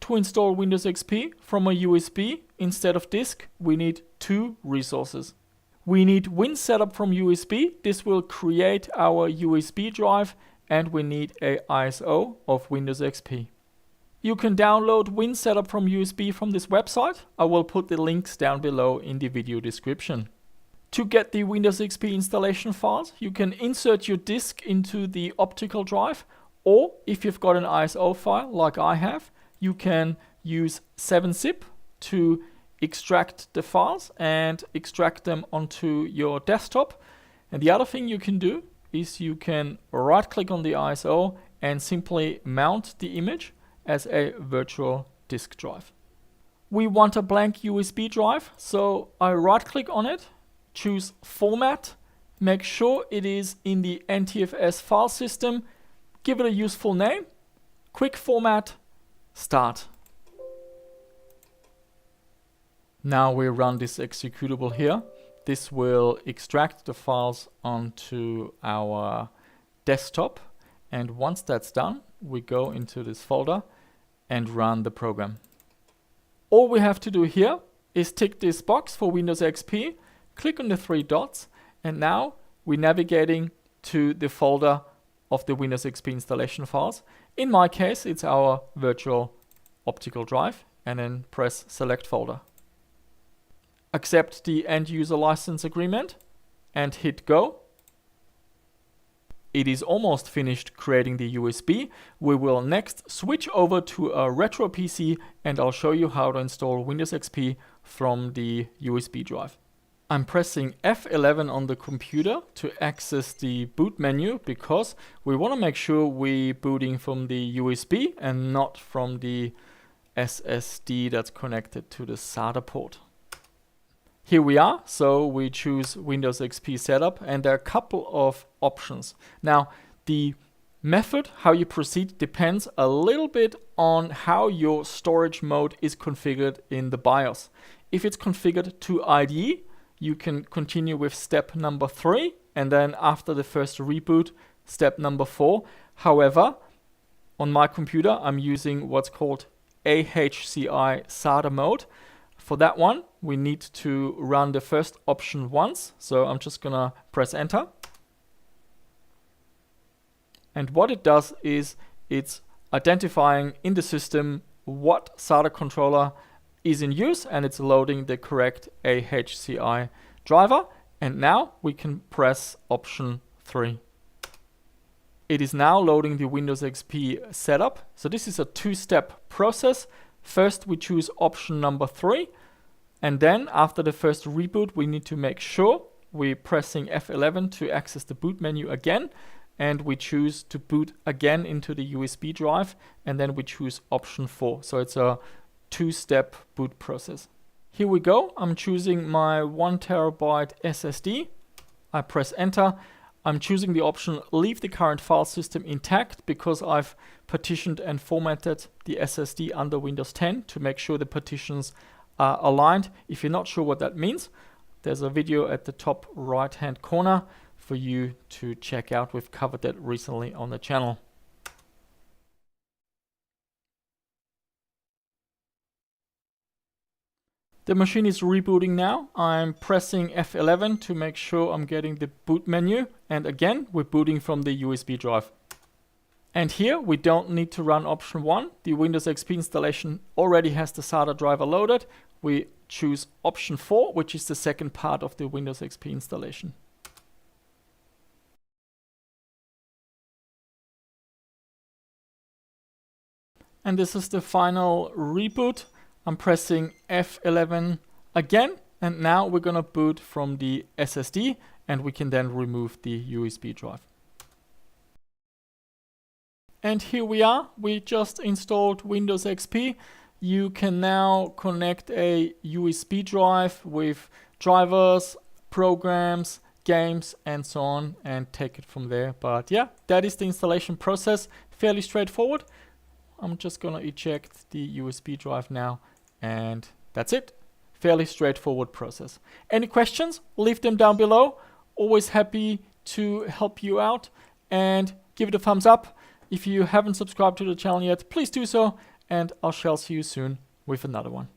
To install Windows XP from a USB instead of disk, we need two resources. We need WinSetup from USB. This will create our USB drive, and we need a ISO of Windows XP. You can download WinSetup from USB from this website. I will put the links down below in the video description. To get the Windows XP installation files, you can insert your disk into the optical drive, or if you've got an ISO file like I have, you can use 7-zip to extract the files and extract them onto your desktop. And the other thing you can do is you can right click on the ISO and simply mount the image as a virtual disk drive. We want a blank USB drive, so I right click on it, choose format, make sure it is in the NTFS file system, give it a useful name, quick format, start. Now we run this executable here. This will extract the files onto our desktop, and once that's done, we go into this folder and run the program. All we have to do here is tick this box for Windows XP, click on the three dots, and now we're navigating to the folder of the Windows XP installation files. In my case, it's our virtual optical drive, and then press select folder. Accept the end user license agreement and hit go. It is almost finished creating the USB. We will next switch over to a retro PC, and I'll show you how to install Windows XP from the USB drive. I'm pressing F11 on the computer to access the boot menu, because we want to make sure we're booting from the USB and not from the SSD that's connected to the SATA port. Here we are, so we choose Windows XP setup, and there are a couple of options. Now, the method, how you proceed, depends a little bit on how your storage mode is configured in the BIOS. If it's configured to IDE, you can continue with step number 3, and then after the first reboot, step number 4. However, on my computer, I'm using what's called AHCI SATA mode. For that one, we need to run the first option once. So I'm just gonna press enter. And what it does is it's identifying in the system what SATA controller is in use, and it's loading the correct AHCI driver. And now we can press option 3. It is now loading the Windows XP setup. So this is a two-step process. First, we choose option number 3, and then after the first reboot, we need to make sure we're pressing F11 to access the boot menu again, and we choose to boot again into the USB drive, and then we choose option 4. So it's a two-step boot process. Here we go. I'm choosing my 1 terabyte SSD. I press enter. I'm choosing the option leave the current file system intact, because I've partitioned and formatted the SSD under Windows 10 to make sure the partitions are aligned. If you're not sure what that means, there's a video at the top right hand corner for you to check out. We've covered that recently on the channel. The machine is rebooting now. I'm pressing F11 to make sure I'm getting the boot menu, and again we're booting from the USB drive. And here we don't need to run option 1. The Windows XP installation already has the SATA driver loaded. We choose option 4, which is the second part of the Windows XP installation. And this is the final reboot. I'm pressing F11 again, and now we're gonna boot from the SSD, and we can then remove the USB drive. And here we are. We just installed Windows XP. You can now connect a USB drive with drivers, programs, games, and so on, and take it from there. But yeah, that is the installation process. Fairly straightforward. I'm just gonna eject the USB drive now, and that's it. Fairly straightforward process. Any questions? Leave them down below. Always happy to help you out, and give it a thumbs up. If you haven't subscribed to the channel yet, please do so, and I shall see you soon with another one.